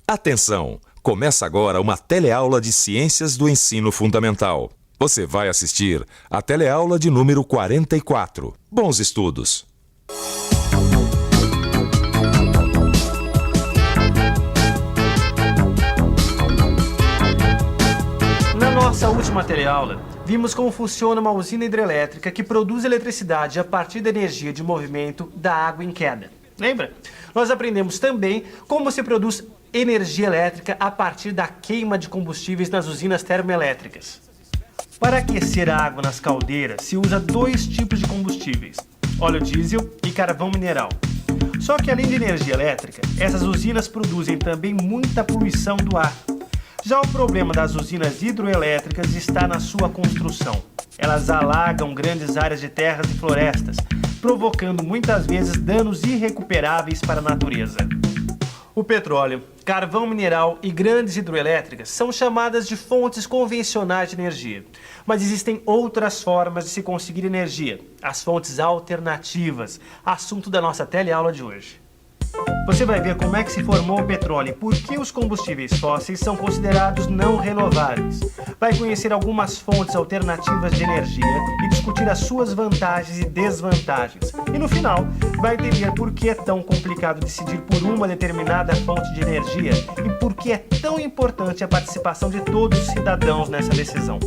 Atenção! Começa agora uma teleaula de Ciências do Ensino Fundamental. Você vai assistir a teleaula de número 44. Bons estudos! Na nossa última teleaula, vimos como funciona uma usina hidrelétrica que produz eletricidade a partir da energia de movimento da água em queda. Lembra? Nós aprendemos também como se produz energia elétrica a partir da queima de combustíveis nas usinas termoelétricas. Para aquecer a água nas caldeiras, se usa dois tipos de combustíveis, óleo diesel e carvão mineral. Só que além de energia elétrica, essas usinas produzem também muita poluição do ar. Já o problema das usinas hidroelétricas está na sua construção. Elas alagam grandes áreas de terras e florestas, provocando muitas vezes danos irrecuperáveis para a natureza. O petróleo, carvão mineral e grandes hidroelétricas são chamadas de fontes convencionais de energia. Mas existem outras formas de se conseguir energia, as fontes alternativas, assunto da nossa teleaula de hoje. Você vai ver como é que se formou o petróleo e por que os combustíveis fósseis são considerados não renováveis. Vai conhecer algumas fontes alternativas de energia e discutir as suas vantagens e desvantagens. E no final, vai entender por que é tão complicado decidir por uma determinada fonte de energia e por que é tão importante a participação de todos os cidadãos nessa decisão.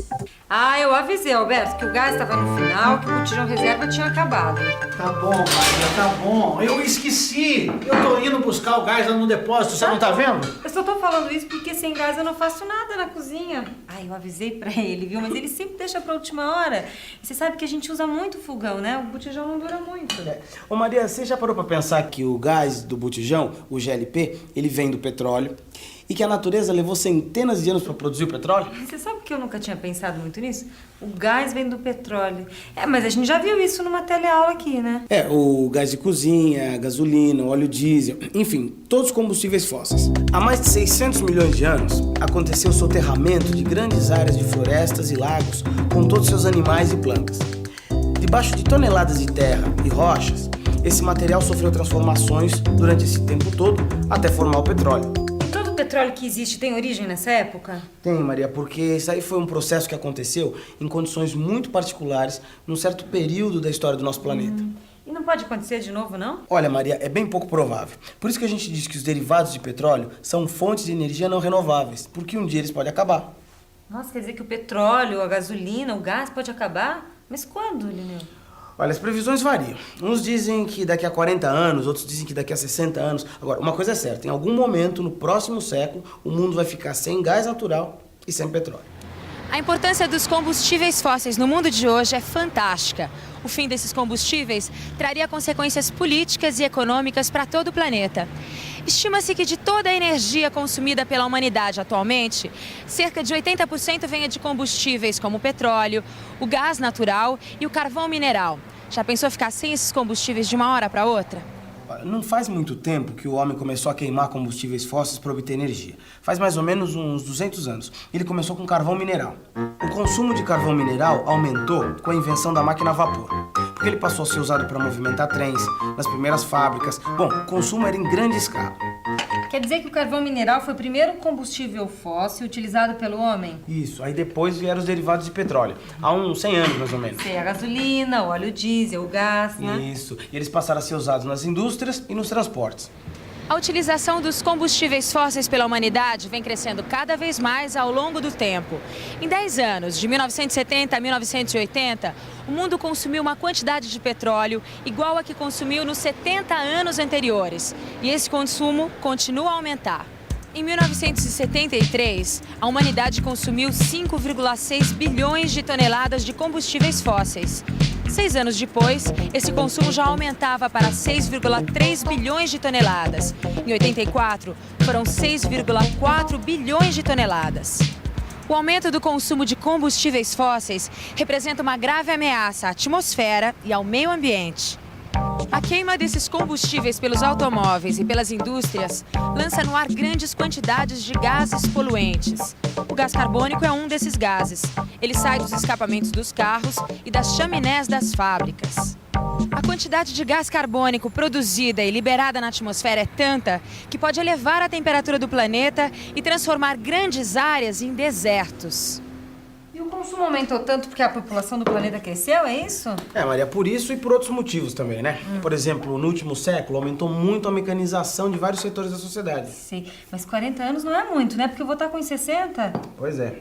Ah, eu avisei, Alberto, que o gás estava no final, que o botijão reserva tinha acabado. Tá bom, Maria, tá bom. Eu esqueci. Eu tô indo buscar o gás lá no depósito, você não tá vendo? Eu só tô falando isso porque sem gás eu não faço nada na cozinha. Ah, eu avisei pra ele, viu? Mas ele sempre deixa pra última hora. E você sabe que a gente usa muito fogão, né? O botijão não dura muito. Ô Maria, você já parou pra pensar que o gás do botijão, o GLP, ele vem do petróleo e que a natureza levou centenas de anos pra produzir o petróleo? Você sabe que eu nunca tinha pensado muito nisso? O gás vem do petróleo. Mas a gente já viu isso numa teleaula aqui, né? O gás de cozinha, a gasolina, o óleo diesel, enfim, todos os combustíveis fósseis. Há mais de 600 milhões de anos, aconteceu o soterramento de grandes áreas de florestas e lagos com todos seus animais e plantas. Debaixo de toneladas de terra e rochas, esse material sofreu transformações durante esse tempo todo até formar o petróleo. O petróleo que existe tem origem nessa época? Tem, Maria, porque isso aí foi um processo que aconteceu em condições muito particulares num certo período da história do nosso planeta. E não pode acontecer de novo, não? Olha, Maria, é bem pouco provável. Por isso que a gente diz que os derivados de petróleo são fontes de energia não renováveis, porque um dia eles podem acabar. Nossa, quer dizer que o petróleo, a gasolina, o gás pode acabar? Mas quando, Lineu? Olha, as previsões variam. Uns dizem que daqui a 40 anos, outros dizem que daqui a 60 anos. Agora, uma coisa é certa, em algum momento, no próximo século, o mundo vai ficar sem gás natural e sem petróleo. A importância dos combustíveis fósseis no mundo de hoje é fantástica. O fim desses combustíveis traria consequências políticas e econômicas para todo o planeta. Estima-se que de toda a energia consumida pela humanidade atualmente, cerca de 80% venha de combustíveis como o petróleo, o gás natural e o carvão mineral. Já pensou ficar sem esses combustíveis de uma hora para outra? Não faz muito tempo que o homem começou a queimar combustíveis fósseis para obter energia. Faz mais ou menos uns 200 anos. Ele começou com carvão mineral. O consumo de carvão mineral aumentou com a invenção da máquina a vapor, porque ele passou a ser usado para movimentar trens, nas primeiras fábricas. Bom, o consumo era em grande escala. Quer dizer que o carvão mineral foi o primeiro combustível fóssil utilizado pelo homem? Isso, aí depois vieram os derivados de petróleo, há uns 100 anos mais ou menos. A gasolina, o óleo diesel, o gás, né? Isso, e eles passaram a ser usados nas indústrias e nos transportes. A utilização dos combustíveis fósseis pela humanidade vem crescendo cada vez mais ao longo do tempo. Em 10 anos, de 1970 a 1980, o mundo consumiu uma quantidade de petróleo igual a que consumiu nos 70 anos anteriores. E esse consumo continua a aumentar. Em 1973, a humanidade consumiu 5,6 bilhões de toneladas de combustíveis fósseis. 6 anos depois, esse consumo já aumentava para 6,3 bilhões de toneladas. Em 84, foram 6,4 bilhões de toneladas. O aumento do consumo de combustíveis fósseis representa uma grave ameaça à atmosfera e ao meio ambiente. A queima desses combustíveis pelos automóveis e pelas indústrias lança no ar grandes quantidades de gases poluentes. O gás carbônico é um desses gases. Ele sai dos escapamentos dos carros e das chaminés das fábricas. A quantidade de gás carbônico produzida e liberada na atmosfera é tanta que pode elevar a temperatura do planeta e transformar grandes áreas em desertos. E o consumo aumentou tanto porque a população do planeta cresceu, é isso? Maria, por isso e por outros motivos também, né? Por exemplo, no último século aumentou muito a mecanização de vários setores da sociedade. Sei, mas 40 anos não é muito, né? Porque eu vou estar com 60. Pois é.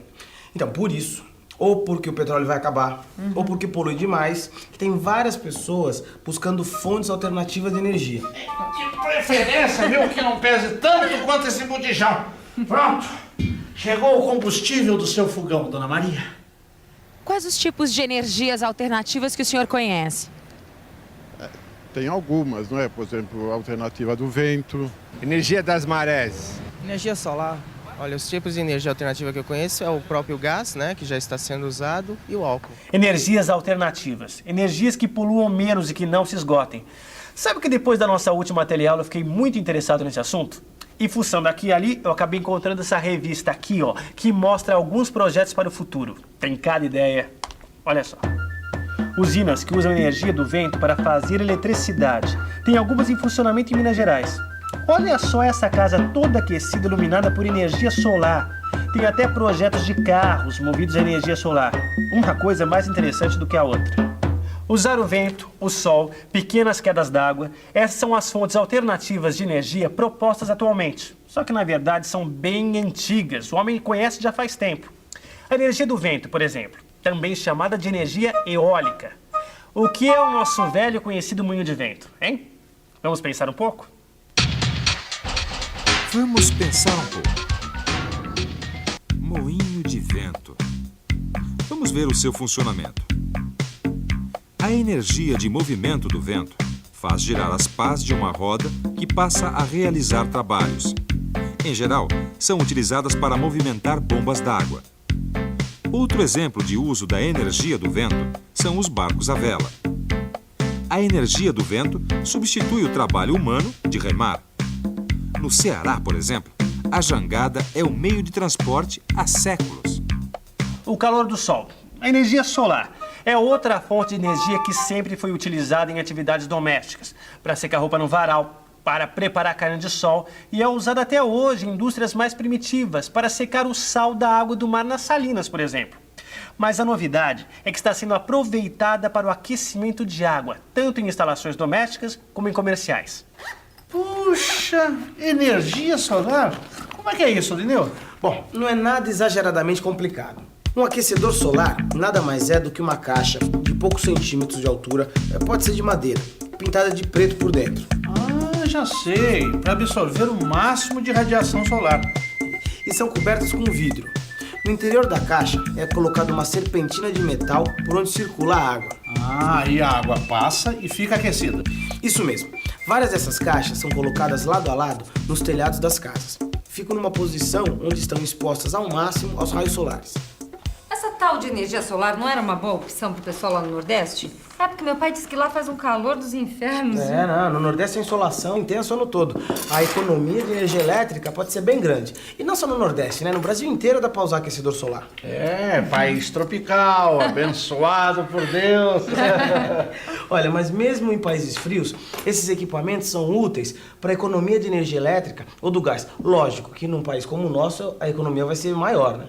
Então, por isso, ou porque o petróleo vai acabar, ou porque polui demais, que tem várias pessoas buscando fontes alternativas de energia. De preferência, viu, que não pese tanto quanto esse botijão. Pronto. Chegou o combustível do seu fogão, Dona Maria. Quais os tipos de energias alternativas que o senhor conhece? Tem algumas, não é? Por exemplo, a alternativa do vento. Energia das marés. Energia solar. Olha, os tipos de energia alternativa que eu conheço é o próprio gás, né, que já está sendo usado, e o álcool. Energias alternativas. Energias que poluam menos e que não se esgotem. Sabe que depois da nossa última teleaula eu fiquei muito interessado nesse assunto? E fuçando aqui e ali, eu acabei encontrando essa revista aqui, ó, que mostra alguns projetos para o futuro. Tem cada ideia. Olha só. Usinas que usam energia do vento para fazer eletricidade. Tem algumas em funcionamento em Minas Gerais. Olha só essa casa toda aquecida, iluminada por energia solar. Tem até projetos de carros movidos a energia solar. Uma coisa mais interessante do que a outra. Usar o vento, o sol, pequenas quedas d'água, essas são as fontes alternativas de energia propostas atualmente. Só que, na verdade, são bem antigas. O homem conhece já faz tempo. A energia do vento, por exemplo, também chamada de energia eólica. O que é o nosso velho conhecido moinho de vento, hein? Vamos pensar um pouco? Vamos pensar um pouco. Moinho de vento. Vamos ver o seu funcionamento. A energia de movimento do vento faz girar as pás de uma roda que passa a realizar trabalhos. Em geral, são utilizadas para movimentar bombas d'água. Outro exemplo de uso da energia do vento são os barcos à vela. A energia do vento substitui o trabalho humano de remar. No Ceará, por exemplo, a jangada é o meio de transporte há séculos. O calor do sol, a energia solar, é outra fonte de energia que sempre foi utilizada em atividades domésticas, para secar roupa no varal, para preparar carne de sol e é usada até hoje em indústrias mais primitivas, para secar o sal da água do mar nas salinas, por exemplo. Mas a novidade é que está sendo aproveitada para o aquecimento de água, tanto em instalações domésticas como em comerciais. Puxa, energia solar? Como é que é isso, Lineu? Bom, não é nada exageradamente complicado. Um aquecedor solar nada mais é do que uma caixa de poucos centímetros de altura, pode ser de madeira, pintada de preto por dentro. Ah, já sei, para absorver o máximo de radiação solar. E são cobertas com vidro. No interior da caixa é colocada uma serpentina de metal por onde circula a água. Ah, e a água passa e fica aquecida. Isso mesmo. Várias dessas caixas são colocadas lado a lado nos telhados das casas. Ficam numa posição onde estão expostas ao máximo aos raios solares. Essa tal de energia solar não era uma boa opção pro pessoal lá no Nordeste? É porque meu pai disse que lá faz um calor dos infernos. Não, no Nordeste a insolação intensa o ano todo. A economia de energia elétrica pode ser bem grande. E não só no Nordeste, né? No Brasil inteiro dá pra usar aquecedor solar. É, país tropical, abençoado por Deus. Olha, mas mesmo em países frios, esses equipamentos são úteis para a economia de energia elétrica ou do gás. Lógico que num país como o nosso, a economia vai ser maior, né?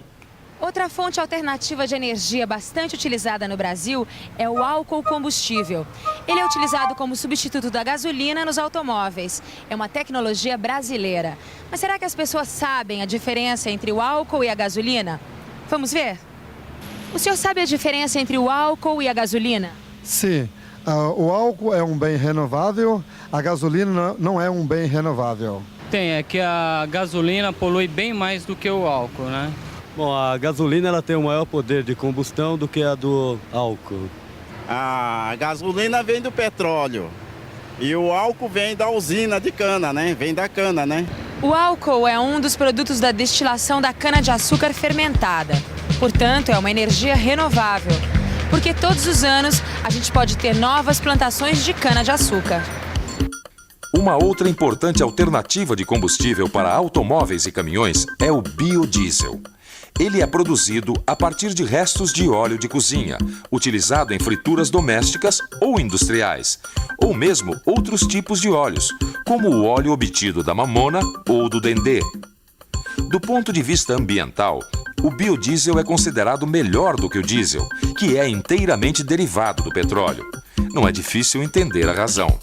Outra fonte alternativa de energia bastante utilizada no Brasil é o álcool combustível. Ele é utilizado como substituto da gasolina nos automóveis. É uma tecnologia brasileira. Mas será que as pessoas sabem a diferença entre o álcool e a gasolina? Vamos ver? O senhor sabe a diferença entre o álcool e a gasolina? Sim, o álcool é um bem renovável, a gasolina não é um bem renovável. É que a gasolina polui bem mais do que o álcool, né? Bom, a gasolina ela tem um maior poder de combustão do que a do álcool. A gasolina vem do petróleo e o álcool vem da usina de cana, né? Vem da cana, né? O álcool é um dos produtos da destilação da cana-de-açúcar fermentada. Portanto, é uma energia renovável, porque todos os anos a gente pode ter novas plantações de cana-de-açúcar. Uma outra importante alternativa de combustível para automóveis e caminhões é o biodiesel. Ele é produzido a partir de restos de óleo de cozinha, utilizado em frituras domésticas ou industriais, ou mesmo outros tipos de óleos, como o óleo obtido da mamona ou do dendê. Do ponto de vista ambiental, o biodiesel é considerado melhor do que o diesel, que é inteiramente derivado do petróleo. Não é difícil entender a razão.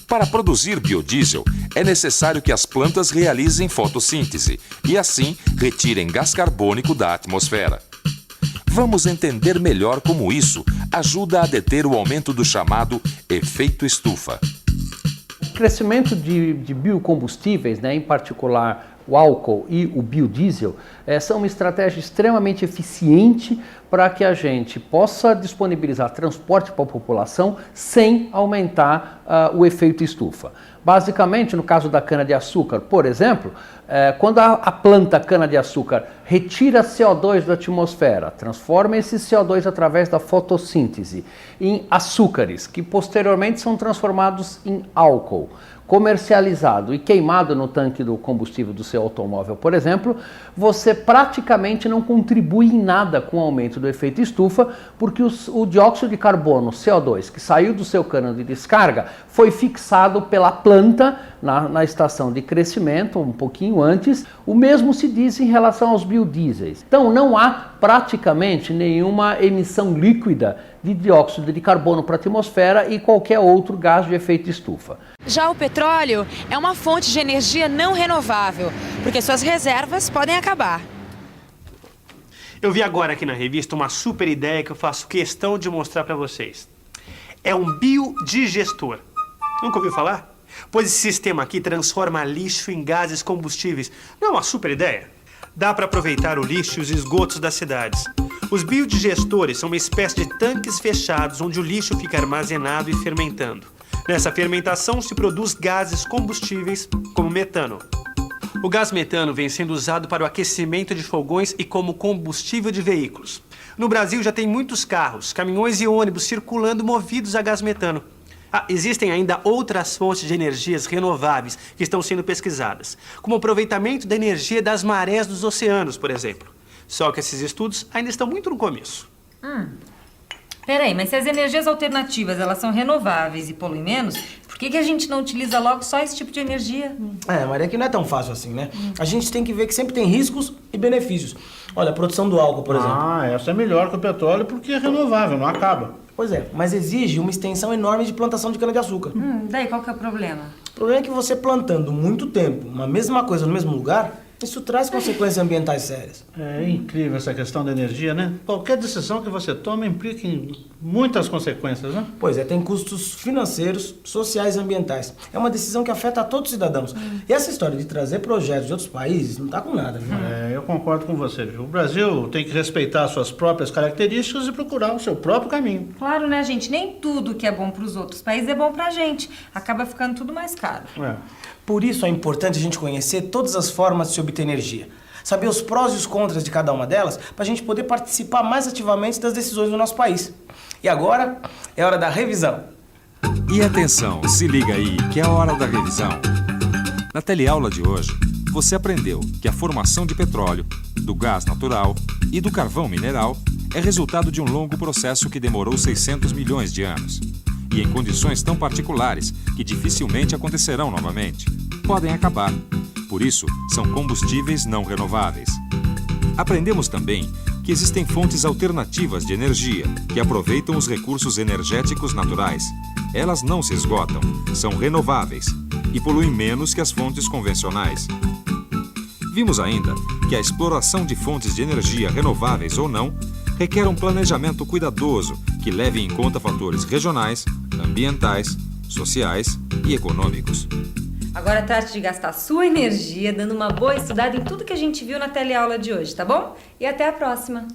Para produzir biodiesel, é necessário que as plantas realizem fotossíntese e, assim, retirem gás carbônico da atmosfera. Vamos entender melhor como isso ajuda a deter o aumento do chamado efeito estufa. O crescimento de biocombustíveis, em particular o álcool e o biodiesel, são uma estratégia extremamente eficiente para que a gente possa disponibilizar transporte para a população sem aumentar o efeito estufa. Basicamente, no caso da cana-de-açúcar, por exemplo, quando a planta cana-de-açúcar retira CO2 da atmosfera, transforma esse CO2 através da fotossíntese em açúcares, que posteriormente são transformados em álcool, comercializado e queimado no tanque do combustível do seu automóvel, por exemplo, você praticamente não contribui em nada com o aumento do efeito estufa, porque o dióxido de carbono, CO2, que saiu do seu cano de descarga, foi fixado pela planta na estação de crescimento, um pouquinho antes. O mesmo se diz em relação aos biodiesels. Então não há praticamente nenhuma emissão líquida de dióxido de carbono para a atmosfera e qualquer outro gás de efeito estufa. Já o petróleo é uma fonte de energia não renovável, porque suas reservas podem acabar. Eu vi agora aqui na revista uma super ideia que eu faço questão de mostrar para vocês. É um biodigestor. Nunca ouviu falar? Pois esse sistema aqui transforma lixo em gases combustíveis. Não é uma super ideia? Dá para aproveitar o lixo e os esgotos das cidades. Os biodigestores são uma espécie de tanques fechados onde o lixo fica armazenado e fermentando. Nessa fermentação se produz gases combustíveis como metano. O gás metano vem sendo usado para o aquecimento de fogões e como combustível de veículos. No Brasil já tem muitos carros, caminhões e ônibus circulando movidos a gás metano. Existem ainda outras fontes de energias renováveis que estão sendo pesquisadas, como o aproveitamento da energia das marés dos oceanos, por exemplo. Só que esses estudos ainda estão muito no começo. Peraí, mas se as energias alternativas elas são renováveis e poluem menos, por que a gente não utiliza logo só esse tipo de energia? Maria, que não é tão fácil assim, né? A gente tem que ver que sempre tem riscos e benefícios. Olha, a produção do álcool, por exemplo. Essa é melhor que o petróleo porque é renovável, não acaba. Pois é, mas exige uma extensão enorme de plantação de cana-de-açúcar. Daí qual que é o problema? O problema é que você plantando muito tempo uma mesma coisa no mesmo lugar, isso traz consequências ambientais sérias. É incrível essa questão da energia, né? Qualquer decisão que você toma implica em muitas consequências, né? Pois é, tem custos financeiros, sociais e ambientais. É uma decisão que afeta a todos os cidadãos. E essa história de trazer projetos de outros países não tá com nada, viu? Eu concordo com você, viu? O Brasil tem que respeitar suas próprias características e procurar o seu próprio caminho. Claro, né, gente? Nem tudo que é bom para os outros países é bom pra gente. Acaba ficando tudo mais caro. Por isso é importante a gente conhecer todas as formas de se obter energia. Saber os prós e os contras de cada uma delas, para a gente poder participar mais ativamente das decisões do nosso país. E agora é hora da revisão. E atenção, se liga aí, que é a hora da revisão. Na teleaula de hoje, você aprendeu que a formação de petróleo, do gás natural e do carvão mineral é resultado de um longo processo que demorou 600 milhões de anos. E em condições tão particulares que dificilmente acontecerão novamente. Podem acabar. Por isso, são combustíveis não renováveis. Aprendemos também que existem fontes alternativas de energia que aproveitam os recursos energéticos naturais. Elas não se esgotam, são renováveis e poluem menos que as fontes convencionais. Vimos ainda que a exploração de fontes de energia renováveis ou não requer um planejamento cuidadoso que leve em conta fatores regionais, ambientais, sociais e econômicos. Agora trate de gastar sua energia dando uma boa estudada em tudo que a gente viu na teleaula de hoje, tá bom? E até a próxima!